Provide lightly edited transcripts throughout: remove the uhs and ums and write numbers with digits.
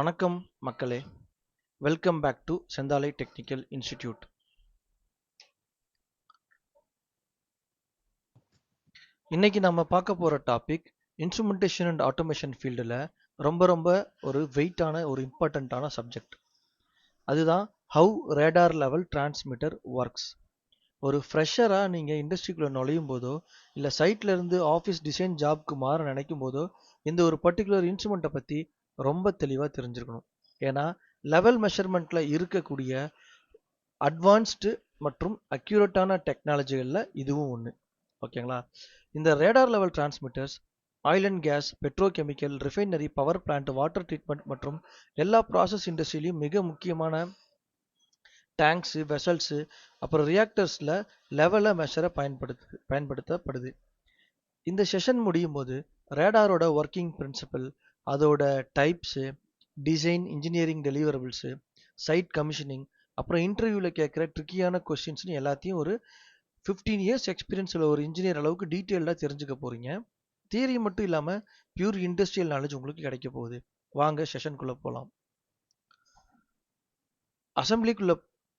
வணக்கம் மக்களே, welcome back to Senthalai technical institute. இன்னைக்கு நம்ம பார்க்க போற டாபிக் இன்ஸ்ட்ருமெண்டேஷன் அண்ட் ஆட்டோமேஷன் ஃபீல்டில் ரொம்ப ஒரு வெயிட்டான ஒரு இம்பார்ட்டண்ட்டான சப்ஜெக்ட். அதுதான் how radar level transmitter works. ஒரு ஃப்ரெஷராக நீங்கள் இண்டஸ்ட்ரிக்குள்ளே நுழையும் போதோ இல்லை சைட்ல இருந்து ஆஃபீஸ் டிசைன் ஜாப்க்கு மாற நினைக்கும் போதோ இந்த ஒரு பர்டிகுலர் இன்ஸ்ட்ருமெண்ட்டை பற்றி ரொம்ப தெளிவாக தெரிஞ்சிருக்கணும். ஏன்னா லெவல் மெஷர்மெண்ட்டில் இருக்கக்கூடிய அட்வான்ஸ்டு மற்றும் அக்யூரேட்டான டெக்னாலஜிகளில் இதுவும் ஒன்று. ஓகேங்களா? இந்த radar level transmitters oil and gas, petrochemical, refinery, power plant, water treatment மற்றும் எல்லா ப்ராசஸ் இண்டஸ்ட்ரியிலையும் மிக முக்கியமான டேங்க்ஸு, வெசல்ஸு, அப்புறம் ரியாக்டர்ஸில் லெவலை மெஷரை பயன்படுத்தப்படுது. இந்த செஷன் முடியும் போது ரேடாரோட ஒர்க்கிங் பிரின்சிபல், அதோட types, design, engineering deliverables, site commissioning, அப்புறம் இன்டர்வியூவில் கேட்குற ட்ரிக்கியான கொஸ்டின்ஸ்னு எல்லாத்தையும் ஒரு 15 இயர்ஸ் எக்ஸ்பீரியன்ஸில் ஒரு இன்ஜினியர் அளவுக்கு டீட்டெயில்டாக தெரிஞ்சுக்க போகிறீங்க. தியரி மட்டும் இல்லாமல் பியூர் இண்டஸ்ட்ரியல் நாலேஜ் உங்களுக்கு கிடைக்க போகுது. வாங்க செஷனுக்குள்ளே போகலாம். அசம்பிளிக்குள்ளே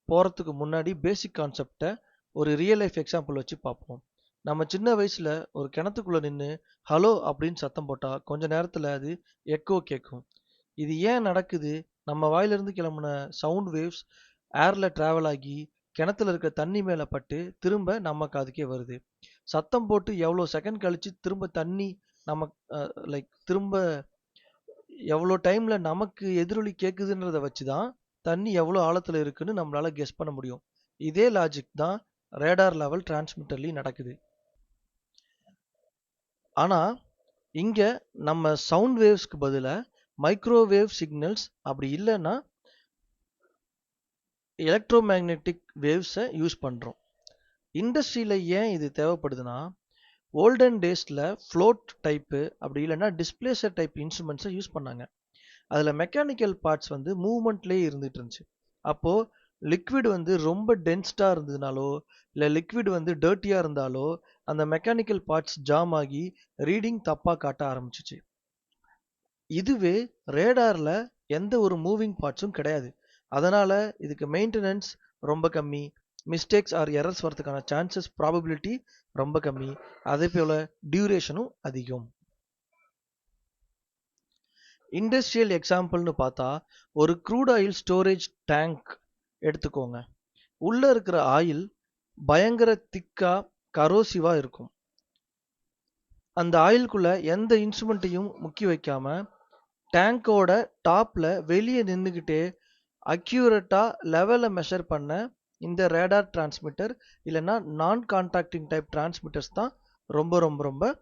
போகிறதுக்கு முன்னாடி பேசிக் கான்செப்டை ஒரு ரியல் லைஃப் எக்ஸாம்பிள் வச்சு பார்ப்போம். நம்ம சின்ன வயசில் ஒரு கிணத்துக்குள்ளே நின்று ஹலோ அப்படின்னு சத்தம் போட்டால் கொஞ்ச நேரத்தில் அது எக்கோ கேட்கும். இது ஏன் நடக்குது? நம்ம வாயிலிருந்து கிளம்புன சவுண்ட் வேவ்ஸ் ஏரில் ட்ராவல் ஆகி கிணத்துல இருக்க தண்ணி மேலே பட்டு திரும்ப நம்ம காதுக்கே வருது. சத்தம் போட்டு எவ்வளோ செகண்ட் கழிச்சு திரும்ப தண்ணி நம்ம திரும்ப எவ்வளோ டைமில் நமக்கு எதிரொலி கேட்குதுன்றத வச்சு தான் தண்ணி எவ்வளோ ஆழத்தில் இருக்குன்னு நம்மளால் கெஸ் பண்ண முடியும். இதே லாஜிக் தான் ரேடார் லெவல் டிரான்ஸ்மிட்டர்லையும் நடக்குது. ஆனால் இங்கே நம்ம சவுண்ட் வேவ்ஸ்க்கு பதிலாக மைக்ரோவேவ் சிக்னல்ஸ், அப்படி இல்லைன்னா எலக்ட்ரோமேக்னெட்டிக் வேவ்ஸை யூஸ் பண்ணுறோம். இண்டஸ்ட்ரியில் ஏன் இது தேவைப்படுதுன்னா, ஓல்டன் டேஸில் ஃப்ளோட் டைப்பு அப்படி இல்லைன்னா டிஸ்பிளேசர் டைப் இன்ஸ்ட்ருமெண்ட்ஸை யூஸ் பண்ணாங்க. அதில் மெக்கானிக்கல் பார்ட்ஸ் வந்து மூவ்மெண்ட்லேயே இருந்துகிட்டு இருந்துச்சு. அப்போது லிக்விட் வந்து ரொம்ப டென்ஸ்டாக இருந்ததுனாலோ இல்லை லிக்விட் வந்து டர்ட்டியாக இருந்தாலோ அந்த மெக்கானிக்கல் பார்ட்ஸ் ஜாம் ஆகி ரீடிங் தப்பாக காட்ட ஆரம்பிச்சிச்சு. இதுவே ரேடாரில் எந்த ஒரு மூவிங் பார்ட்ஸும் கிடையாது. அதனால் இதுக்கு மெயின்டெனன்ஸ் ரொம்ப கம்மி, மிஸ்டேக்ஸ் ஆர் எரர்ஸ் வரதுக்கான சான்சஸ் ப்ராபபிலிட்டி ரொம்ப கம்மி, அதே போல் டியூரேஷனும் அதிகம். இண்டஸ்ட்ரியல் எக்ஸாம்பிள்னு பார்த்தா ஒரு க்ரூட் ஆயில் ஸ்டோரேஜ் டேங்க் எடுத்துக்கோங்க. உள்ளே இருக்கிற ஆயில் பயங்கர திக்காக கரோசிவாக இருக்கும். அந்த ஆயிலுக்குள்ளே எந்த இன்ஸ்ட்ருமெண்ட்டையும் முக்கி வைக்காம டேங்கோட டாப்பில் வெளியே நின்றுக்கிட்டே அக்யூரேட்டாக லெவலை மெஷர் பண்ண இந்த ரேடார் டிரான்ஸ்மிட்டர் இல்லைன்னா நான் கான்டாக்டிங் டைப் டிரான்ஸ்மிட்டர்ஸ் தான் ரொம்ப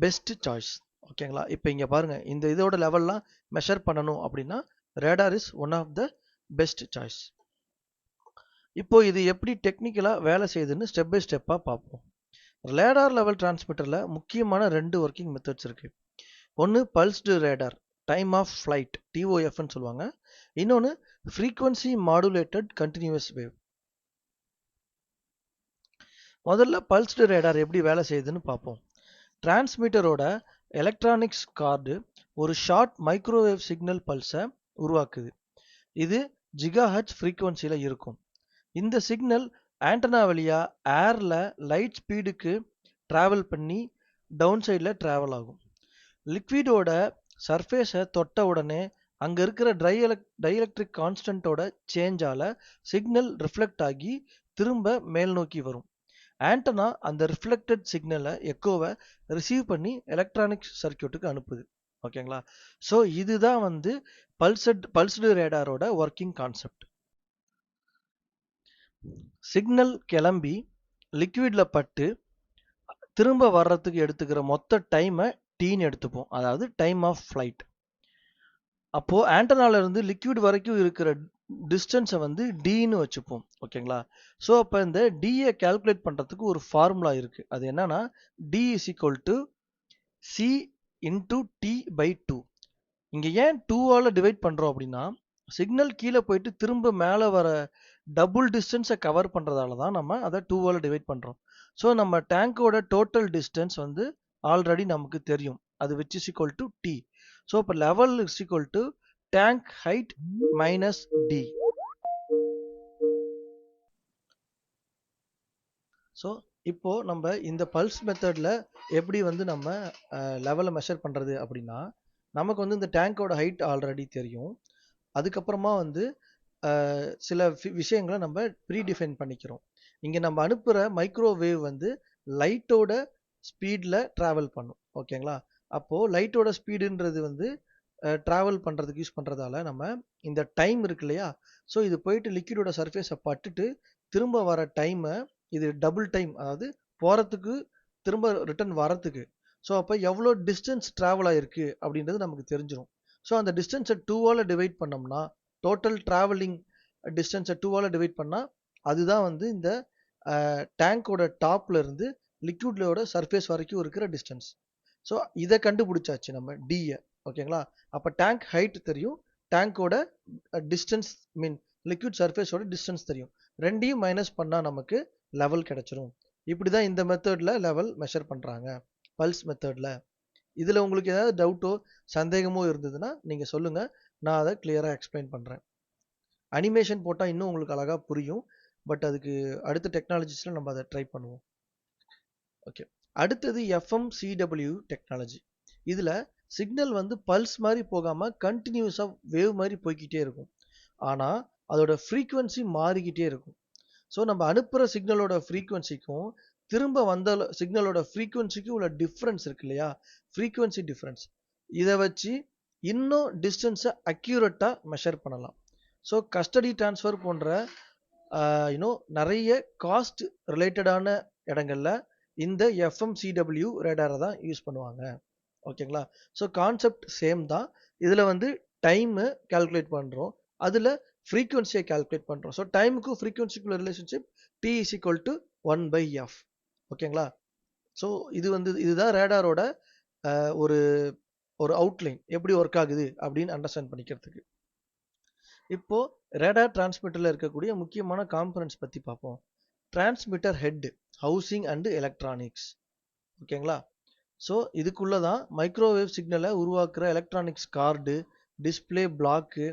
பெஸ்ட் சாய்ஸ். ஓகேங்களா? இப்போ இங்கே பாருங்கள், இந்த இதோட லெவல்லாம் மெஷர் பண்ணணும் அப்படின்னா radar is one of the best choice. இப்போ இது எப்படி டெக்னிக்கலாக வேலை செய்யுதுன்னு ஸ்டெப் பை ஸ்டெப்பாக பார்ப்போம். ரேடார் லெவல் டிரான்ஸ்மிட்டரில் முக்கியமான 2 ஒர்க்கிங் மெத்தட்ஸ் இருக்குது. ஒன்று pulsed radar, time of flight, டிஓஎஃப்னு சொல்லுவாங்க. இன்னொன்று ஃப்ரீக்வன்சி மாடுலேட்டட் கண்டினியூஸ் வேவ். முதல்ல பல்ஸ்டு ரேடார் எப்படி வேலை செய்யுதுன்னு பார்ப்போம். டிரான்ஸ்மிட்டரோட எலக்ட்ரானிக்ஸ் கார்டு ஒரு ஷார்ட் மைக்ரோவேவ் சிக்னல் பல்ஸை உருவாக்குது. இது ஜிகாஹெர்ட்ஸ் ஃப்ரீக்வன்சியில் இருக்கும். இந்த சிக்னல் ஆண்டனா வழியாக ஏரில் லைட் ஸ்பீடுக்கு ட்ராவல் பண்ணி டவுன் சைடில் ட்ராவல் ஆகும். லிக்விடோட சர்ஃபேஸை தொட்ட உடனே அங்கே இருக்கிற டைஎலக்ட்ரிக் கான்ஸ்டன்ட்டோட சேஞ்சால் சிக்னல் ரிஃப்ளெக்ட் ஆகி திரும்ப மேல் நோக்கி வரும். ஆண்டனா அந்த ரிஃப்ளெக்டட் சிக்னலை எக்கோவை ரிசீவ் பண்ணி எலக்ட்ரானிக் சர்க்கியூட்டுக்கு அனுப்புது. ஓகேங்களா? ஸோ இதுதான் வந்து பல்ஸ்டு ரேடாரோட ஒர்க்கிங் கான்செப்ட். சிக்னல் கிளம்பி லிக்விடில் பட்டு திரும்ப வர்றதுக்கு எடுத்துக்கிற மொத்த டைமை டீன்னு எடுத்துப்போம், அதாவது டைம் ஆஃப் ஃப்ளைட். அப்போது ஆண்டனாலேருந்து லிக்விட் வரைக்கும் இருக்கிற டிஸ்டன்ஸை வந்து டின்னு வச்சுப்போம். ஓகேங்களா? ஸோ அப்போ இந்த டியை கால்குலேட் பண்ணுறதுக்கு ஒரு ஃபார்முலா இருக்குது. அது என்னன்னா D is equal to C into T by 2. இங்கே ஏன் 2ஆல் டிவைட் பண்ணுறோம் அப்படின்னா, சிக்னல் கீழே போயிட்டு திரும்ப மேலே வர டபுள் டிஸ்டன்ஸை கவர் பண்ணுறதால தான் நம்ம அதை 2ஆல் டிவைட் பண்ணுறோம். ஸோ நம்ம டேங்கோட டோட்டல் டிஸ்டன்ஸ் வந்து ஆல்ரெடி நமக்கு தெரியும், அது which is equal to D. So இப்போ level is equal to tank height minus D. So இப்போ நம்ம இந்த பல்ஸ் மெத்தடில் எப்படி வந்து நம்ம லெவலை மெஷர் பண்ணுறது அப்படின்னா, நமக்கு வந்து இந்த டேங்கோட ஹைட் ஆல்ரெடி தெரியும். அதுக்கப்புறமா வந்து சில விஷயங்களை நம்ம ப்ரீடிஃபைன் பண்ணிக்கிறோம். இங்கே நம்ம அனுப்புகிற மைக்ரோவேவ் வந்து லைட்டோட ஸ்பீடில் ட்ராவல் பண்ணும். ஓகேங்களா? அப்போது லைட்டோட ஸ்பீடுன்றது வந்து ட்ராவல் பண்ணுறதுக்கு யூஸ் பண்ணுறதால நம்ம இந்த டைம் இருக்கு இல்லையா, ஸோ இது போயிட்டு லிக்விடோட சர்ஃபேஸை பட்டுட்டு திரும்ப வர டைமை இது டபுள் டைம், அதாவது போகிறதுக்கு திரும்ப ரிட்டர்ன் வரத்துக்கு. ஸோ அப்போ எவ்வளோ டிஸ்டன்ஸ் ட்ராவல் ஆகிருக்கு அப்படின்றது நமக்கு தெரிஞ்சிடும். ஸோ அந்த டிஸ்டன்ஸை 2ஆல் டிவைட் பண்ணோம்னா, டோட்டல் ட்ராவலிங் டிஸ்டன்ஸை 2ஆல் டிவைட் பண்ணால் அதுதான் வந்து இந்த டேங்கோட டாப்ல இருந்து லிக்விடோட சர்ஃபேஸ் வரைக்கும் இருக்கிற டிஸ்டன்ஸ். ஸோ இதை கண்டுபிடிச்சாச்சு நம்ம டியை. ஓகேங்களா? அப்போ டேங்க் ஹைட் தெரியும், டேங்கோட டிஸ்டன்ஸ் மீன் லிக்விட் சர்ஃபேஸோட டிஸ்டன்ஸ் தெரியும். ரெண்டையும் மைனஸ் பண்ணால் நமக்கு லெவல் கிடைச்சிரும். இப்படி தான் இந்த மெத்தடில் லெவல் மெஷர் பண்ணுறாங்க, பல்ஸ் மெத்தடில். இதில் உங்களுக்கு ஏதாவது டவுட்டோ சந்தேகமோ இருந்ததுன்னா நீங்கள் சொல்லுங்கள், நான் அதை கிளியராக எக்ஸ்பிளைன் பண்ணுறேன். அனிமேஷன் போட்டால் இன்னும் உங்களுக்கு அழகாக புரியும். பட் அதுக்கு அடுத்த டெக்னாலஜிஸில் நம்ம அதை ட்ரை பண்ணுவோம். ஓகே, அடுத்தது FMCW டெக்னாலஜி. இதில் சிக்னல் வந்து பல்ஸ் மாதிரி போகாமல் கண்டினியூஸாக வேவ் மாதிரி போய்கிட்டே இருக்கும். ஆனால் அதோட ஃப்ரீக்குவன்சி மாறிக்கிட்டே இருக்கும். ஸோ நம்ம அனுப்புகிற சிக்னலோட ஃப்ரீக்குவன்சிக்கும் திரும்ப வந்த சிக்னலோட ஃப்ரீக்குவன்சிக்கும் உள்ள டிஃப்ரென்ஸ் இருக்கு இல்லையா, ஃப்ரீக்குவன்சி டிஃப்ரென்ஸ், இதை வச்சு இன்னும் டிஸ்டன்ஸை அக்யூரேட்டாக மெஷர் பண்ணலாம். ஸோ கஸ்டடி ட்ரான்ஸ்ஃபர் போன்ற நிறைய காஸ்ட் ரிலேட்டடான இடங்கள்ல இந்த FMCW ரேடாரை தான் யூஸ் பண்ணுவாங்க. ஓகேங்களா? ஸோ கான்செப்ட் சேம் தான். இதில் வந்து டைமு கால்குலேட் பண்ணுறோம், அதில் ஃப்ரீக்குவன்சியை கால்குலேட் பண்ணுறோம். ஸோ டைமுக்கும் ஃப்ரீக்குவன்சிக்குள்ள relationship T is equal to 1/f. ஓகேங்களா? ஸோ இது வந்து இதுதான் ரேடாரோட ஒரு ஒரு அவுட்லைன் எப்படி ஒர்க் ஆகுது அப்படின்னு அண்டர்ஸ்டாண்ட் பண்ணிக்கிறதுக்கு. இப்போ ரேடார் டிரான்ஸ்மிட்டரில் இருக்கக்கூடிய முக்கியமான காம்பனன்ட்ஸ் பற்றி பார்ப்போம். Transmitter head, housing and electronics. ஓகேங்களா? ஸோ இதுக்குள்ளே தான் மைக்ரோவேவ் சிக்னலை உருவாக்குற எலக்ட்ரானிக்ஸ் கார்டு, டிஸ்பிளே பிளாக்கு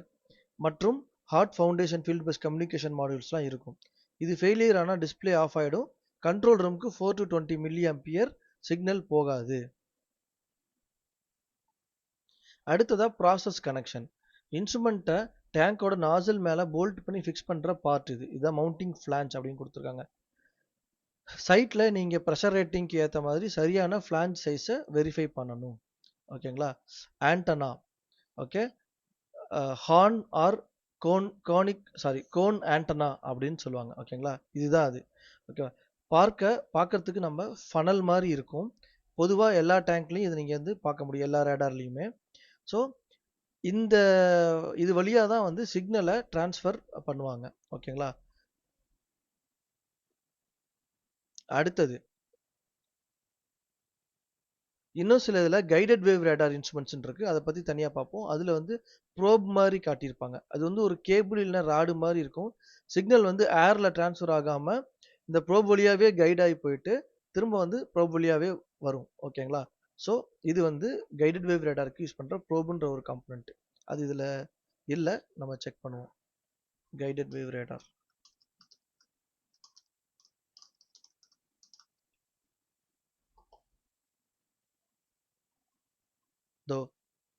மற்றும் HART foundation fieldbus communication மாடியூல்ஸ்லாம் இருக்கும். இது ஃபெயிலியர் ஆனால் டிஸ்பிளே ஆஃப் ஆகிடும். கண்ட்ரோல் ரூமுக்கு 4 to 20 mA சிக்னல் போகாது. அடுத்ததாக ப்ராசஸ் கனெக்ஷன். இன்ஸ்ட்ருமெண்ட்டை டேங்கோட நாசல் மேலே போல்ட் பண்ணி ஃபிக்ஸ் பண்ணுற பார்ட் இது. இதான் மவுண்டிங் ஃப்ளான்ச் அப்படின்னு கொடுத்துருக்காங்க. சைட்டில் நீங்கள் ப்ரெஷர் ரேட்டிங்க்கு ஏற்ற மாதிரி சரியான ஃப்ளான்ச் சைஸை வெரிஃபை பண்ணணும். ஓகேங்களா? Antenna, okay, horn or cone antenna அப்படின்னு சொல்லுவாங்க. ஓகேங்களா? இதுதான் அது. ஓகே, பார்க்கறதுக்கு நம்ம ஃபனல் மாதிரி இருக்கும். பொதுவாக எல்லா டேங்க்லையும் இதை நீங்கள் வந்து பார்க்க முடியும், எல்லா ரேடார்லையுமே. ஸோ இது வழியாக தான் வந்து சிக்னலை டிரான்ஸ்ஃபர் பண்ணுவாங்க. ஓகேங்களா? அடுத்தது இன்னும் சில இதில் கைடட் வேவ் ரேடார் இன்ஸ்ட்ருமெண்ட்ஸ் இருக்குது, அதை பற்றி தனியாக பார்ப்போம். அதில் வந்து ப்ரோப் மாதிரி காட்டியிருப்பாங்க. அது வந்து ஒரு கேபிள் இல்லைன்னா ராடு மாதிரி இருக்கும். சிக்னல் வந்து ஏரில் டிரான்ஸ்ஃபர் ஆகாமல் இந்த ப்ரோப் வழியாகவே கைட் ஆகி போயிட்டு திரும்ப வந்து ப்ரோப் வழியாகவே வரும். ஓகேங்களா? ஸோ இது வந்து கைடட் வேவ் ரேடாருக்கு யூஸ் பண்ணுற ப்ரோபுன்ற ஒரு காம்பனண்ட். அது இதில் இல்லை, நம்ம செக் பண்ணுவோம். கைடட் வேவ் ரேடார்,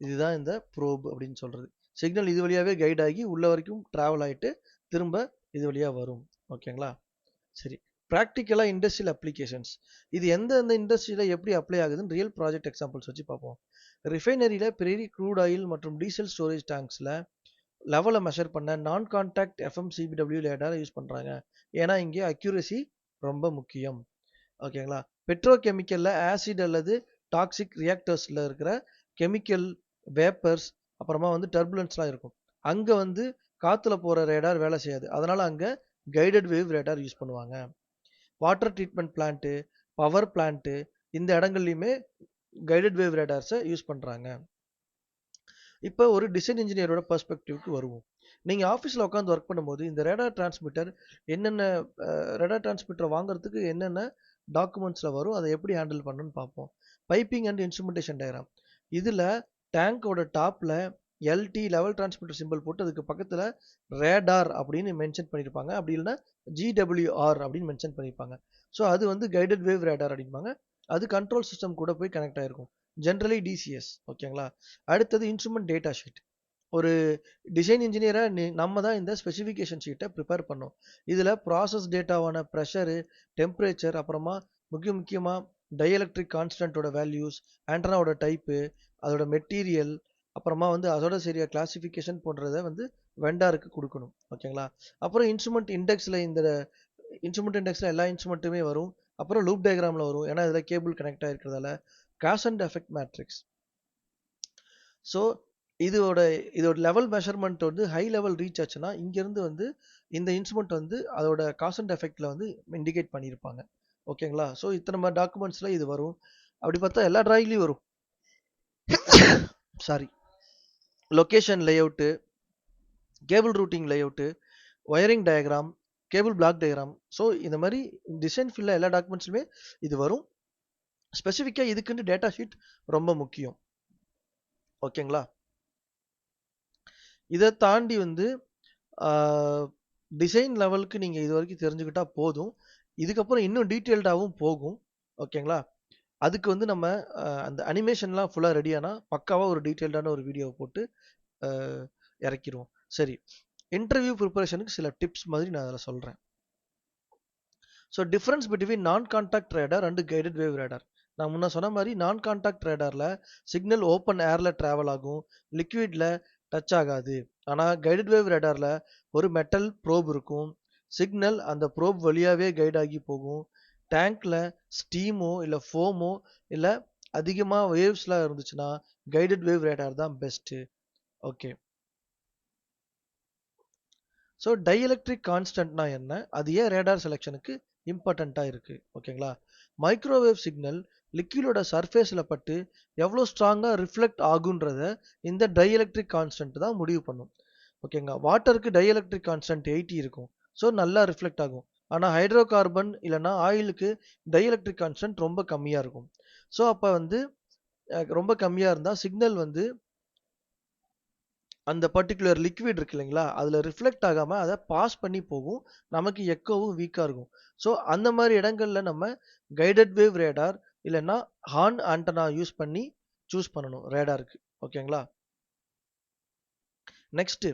இதுதான் இந்த ப்ரோப் அப்படின்னு சொல்றது. சிக்னல் இது வழியாவே கைட் ஆகி உள்ள வரைக்கும் டிராவல் ஆகிட்டு திரும்ப இது வழியா வரும். ஓகேங்களா? சரி, ப்ராக்டிக்கலா இண்டஸ்ட்ரியல் அப்ளிகேஷன்ஸ். இது எந்தெந்த இண்டஸ்ட்ரியில எப்படி அப்ளை ஆகுதுன்னு ரியல் ப்ராஜெக்ட் எக்ஸாம்பிள்ஸ் வச்சு பார்ப்போம். ரிஃபைனரியில பெரிய க்ரூட் ஆயில் மற்றும் டீசல் ஸ்டோரேஜ் டேங்க்ஸ்ல லெவலை மெஷர் பண்ண நான் கான்டாக்ட் FMCW ரேடாரை யூஸ் பண்றாங்க. ஏன்னா இங்கே அக்யூரசி ரொம்ப முக்கியம். ஓகேங்களா? பெட்ரோகெமிக்கல்ல ஆசிட் அல்லது டாக்ஸிக் ரியாக்டர்ஸ்ல இருக்கிற கெமிக்கல் வேப்பர்ஸ், அப்புறமா வந்து டர்புலன்ஸ்லாம் இருக்கும். அங்கே வந்து காற்றுல போகிற ரேடார் வேலை செய்யாது. அதனால் அங்கே கைடட் வேவ் ரேடார் யூஸ் பண்ணுவாங்க. Water treatment plant, power plant, இந்த இடங்கள்லையுமே கைடட் வேவ் ரேடார்ஸை யூஸ் பண்ணுறாங்க. இப்போ ஒரு டிசைன் இன்ஜினியரோட பெர்ஸ்பெக்டிவ்க்கு வருவோம். நீங்கள் ஆஃபீஸில் உட்காந்து ஒர்க் பண்ணும்போது இந்த ரேடார் டிரான்ஸ்மிட்டர் என்னென்ன ரேடார் டிரான்ஸ்மிட்டரை வாங்குறதுக்கு என்னென்ன டாக்குமெண்ட்ஸில் வரும், அதை எப்படி ஹேண்டில் பண்ணணும்னு பார்ப்போம். Piping and instrumentation diagram. இதில் டேங்கோட டாப்ல எல்டி லெவல் டிரான்ஸ்மிட்டர் சிம்பிள் போட்டு அதுக்கு பக்கத்துல ரேடார் அப்படின்னு மென்ஷன் பண்ணியிருப்பாங்க. அப்படி இல்லைன்னா ஜிடபிள்யூஆர் அப்படின்னு மென்ஷன் பண்ணியிருப்பாங்க. ஸோ அது வந்து கைடட் வேவ் ரேடார் அப்படிம்பாங்க. அது கண்ட்ரோல் சிஸ்டம் கூட போய் கனெக்ட் ஆயிருக்கும். Generally TCS. ஓகேங்களா. அடுத்தது இன்ஸ்ட்ருமெண்ட் டேட்டா ஷீட். ஒரு டிசைன் இன்ஜினியரா நம்ம தான் இந்த ஸ்பெசிஃபிகேஷன் ஷீட்டை ப்ரிப்பேர் பண்ணோம். இதுல ப்ராசஸ் டேட்டாவான ப்ரெஷரு, டெம்பரேச்சர், அப்புறமா முக்கியமா டைஎலக்ட்ரிக் கான்ஸ்டன்டோட வேல்யூஸ், ஆண்டனாவோட டைப்பு, அதோட மெட்டீரியல், அப்புறமா வந்து அதோட சரியா கிளாசிஃபிகேஷன் போன்றதை வந்து வெண்டாருக்கு கொடுக்கணும். ஓகேங்களா. அப்புறம் இன்ஸ்ட்ருமெண்ட் இண்டெக்ஸ்ல எல்லா இன்ஸ்ட்ருமெண்ட்டுமே வரும். அப்புறம் லூப் டயக்ராம்ல வரும். ஏன்னா இதுல கேபிள் கனெக்ட் ஆயிருக்கிறதால cause and effect matrix. So இதோட லெவல் மெஷர்மெண்ட் வந்து ஹை லெவல் ரீச் ஆச்சுன்னா இங்கிருந்து வந்து இந்த இன்ஸ்ட்ருமெண்ட் வந்து அதோட காஸ் அண்ட் எஃபெக்ட்ல வந்து இண்டிகேட் பண்ணியிருப்பாங்க. ஓகேங்களா. ஸோ இத்தனை மாதிரி டாக்குமெண்ட்ஸ்ல இது வரும். அப்படி பார்த்தா எல்லா டிராயிங்லையும் வரும். Sorry. Location layout, cable routing layout, wiring diagram, cable block diagram. So இந்த மாதிரி டிசைன் ஃபீல்டில் எல்லா டாக்குமெண்ட்ஸ்லுமே இது வரும். ஸ்பெசிஃபிக்காக இதுக்குன்னு டேட்டா ஷீட் ரொம்ப முக்கியம். ஓகேங்களா. இதை தாண்டி வந்து டிசைன் லெவலுக்கு நீங்கள் இது வரைக்கும் தெரிஞ்சுக்கிட்டா போதும். இதுக்கப்புறம் இன்னும் டீட்டெயில்டாகவும் போகும். ஓகேங்களா. அதுக்கு வந்து நம்ம அந்த அனிமேஷன்லாம் ஃபுல்லாக ரெடியானா பக்காவாக ஒரு டீட்டெயில்டான ஒரு வீடியோவை போட்டு இறக்கிடுவோம். சரி, இன்டர்வியூ ப்ரிப்பரேஷனுக்கு சில டிப்ஸ் மாதிரி நான் அதில் சொல்கிறேன். ஸோ டிஃப்ரென்ஸ் பிட்வீன் நான் contact radar and guided wave radar. நான் முன்ன சொன்ன மாதிரி நான் கான்டாக்ட் ரேடாரில் சிக்னல் ஓப்பன் ஏரில் ட்ராவல் ஆகும், லிக்விடில் டச் ஆகாது. ஆனால் கைடட் வேவ் ரேடாரில் ஒரு மெட்டல் ப்ரோப் இருக்கும். சிக்னல் அந்த ப்ரோப் வழியாகவே கைட் ஆகி போகும். டேங்க்ல ஸ்டீமோ இல்லை ஃபோமோ இல்லை அதிகமாக வேவ்ஸ்லாம் இருந்துச்சுன்னா கைடட் வேவ் ரேடார் தான் பெஸ்ட்டு. ஓகே. ஸோ டைஎலக்ட்ரிக் கான்ஸ்டன்ட்னா என்ன, அது ஏன் ரேடார் செலெக்ஷனுக்கு இம்பார்ட்டண்ட்டாக இருக்குது. ஓகேங்களா. மைக்ரோவேவ் சிக்னல் லிக்விடோட சர்ஃபேஸில் பட்டு எவ்வளோ ஸ்ட்ராங்காக ரிஃப்ளெக்ட் ஆகுன்றத இந்த டைஎலக்ட்ரிக் கான்ஸ்டன்ட் தான் முடிவு பண்ணும். ஓகேங்களா. வாட்டருக்கு டைஎலக்ட்ரிக் கான்ஸ்டன்ட் 80 இருக்கும். ஸோ நல்லா ரிஃப்ளெக்ட் ஆகும். ஆனால் ஹைட்ரோ கார்பன் இல்லைன்னா ஆயிலுக்கு டைஎலக்ட்ரிக் கான்ஸ்டன்ட் ரொம்ப கம்மியாக இருக்கும். ஸோ அப்போ வந்து ரொம்ப கம்மியாக இருந்தால் சிக்னல் வந்து அந்த பர்டிகுலர் லிக்விட் இருக்கு இல்லைங்களா, அதில் ரிஃப்ளெக்ட் ஆகாமல் அதை பாஸ் பண்ணி போகும். நமக்கு எக்கோவும் வீக்காக இருக்கும். ஸோ அந்த மாதிரி இடங்கள்ல நம்ம கைடட் வேவ் ரேடார் இல்லைன்னா ஹார்ன் ஆண்டனா யூஸ் பண்ணி சூஸ் பண்ணணும் ரேடாருக்கு. ஓகேங்களா. நெக்ஸ்ட்,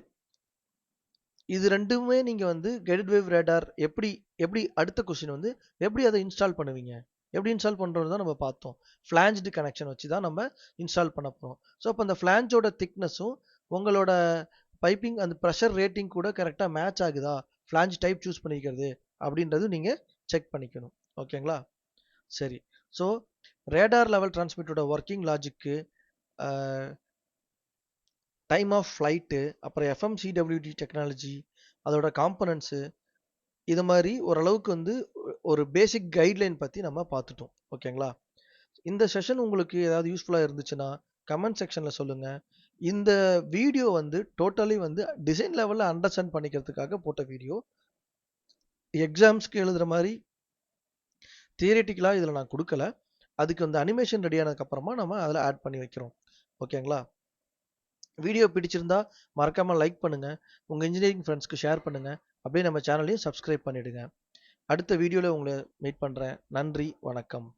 இது ரெண்டுமே நீங்க வந்து கைடட் வேவ் ரேடார் எப்படி அடுத்த கொஸ்டின் வந்து எப்படி அதை இன்ஸ்டால் பண்ணுவீங்க, எப்படி இன்ஸ்டால் பண்றது தான் நம்ம பார்த்தோம். ஃபிளாஞ்ச்டு கனெக்ஷன் வச்சு தான் நம்ம இன்ஸ்டால் பண்ண போறோம். ஸோ அப்போ அந்த ஃபிளாஞ்சோட திக்னஸும் உங்களோட பைப்பிங் அந்த ப்ரெஷர் ரேட்டிங் கூட கரெக்டாக மேட்ச் ஆகுதா, ஃபிளாஞ்ச் டைப் சூஸ் பண்ணிக்கிறது அப்படின்றது நீங்கள் செக் பண்ணிக்கணும். ஓகேங்களா. சரி. ஸோ ரேடார் லெவல் டிரான்ஸ்மிட்டரோட working logic, time of flight, அப்புறம் எஃப்எம்சிடபிள்யூடி டெக்னாலஜி, அதோட காம்பனன்ட்ஸு, இது மாதிரி ஓரளவுக்கு வந்து ஒரு பேசிக் கைட்லைன் பற்றி நம்ம பார்த்துட்டோம். ஓகேங்களா. இந்த செஷன் உங்களுக்கு ஏதாவது யூஸ்ஃபுல்லாக இருந்துச்சுன்னா கமெண்ட் செக்ஷனில் சொல்லுங்கள். இந்த வீடியோ வந்து டோட்டலி வந்து டிசைன் லெவலில் அண்டர்ஸ்டாண்ட் பண்ணிக்கிறதுக்காக போட்ட வீடியோ. எக்ஸாம்ஸ்க்கு எழுதுகிற மாதிரி தியரிட்டிக்கலாக இதில் நான் கொடுக்கல. அதுக்கு வந்து அனிமேஷன் ரெடி ஆனதுக்கப்புறமா நம்ம அதில் ஆட் பண்ணி வைக்கிறோம். ஓகேங்களா. வீடியோ பிடிச்சிருந்தா மறக்காமல் லைக் பண்ணுங்கள், உங்கள் இன்ஜினியரிங் ஃப்ரெண்ட்ஸ்க்கு ஷேர் பண்ணுங்கள், அப்படியே நம்ம சேனலையும் சப்ஸ்கிரைப் பண்ணிவிடுங்க. அடுத்த வீடியோவில் உங்களை மீட் பண்ணுறேன். நன்றி, வணக்கம்.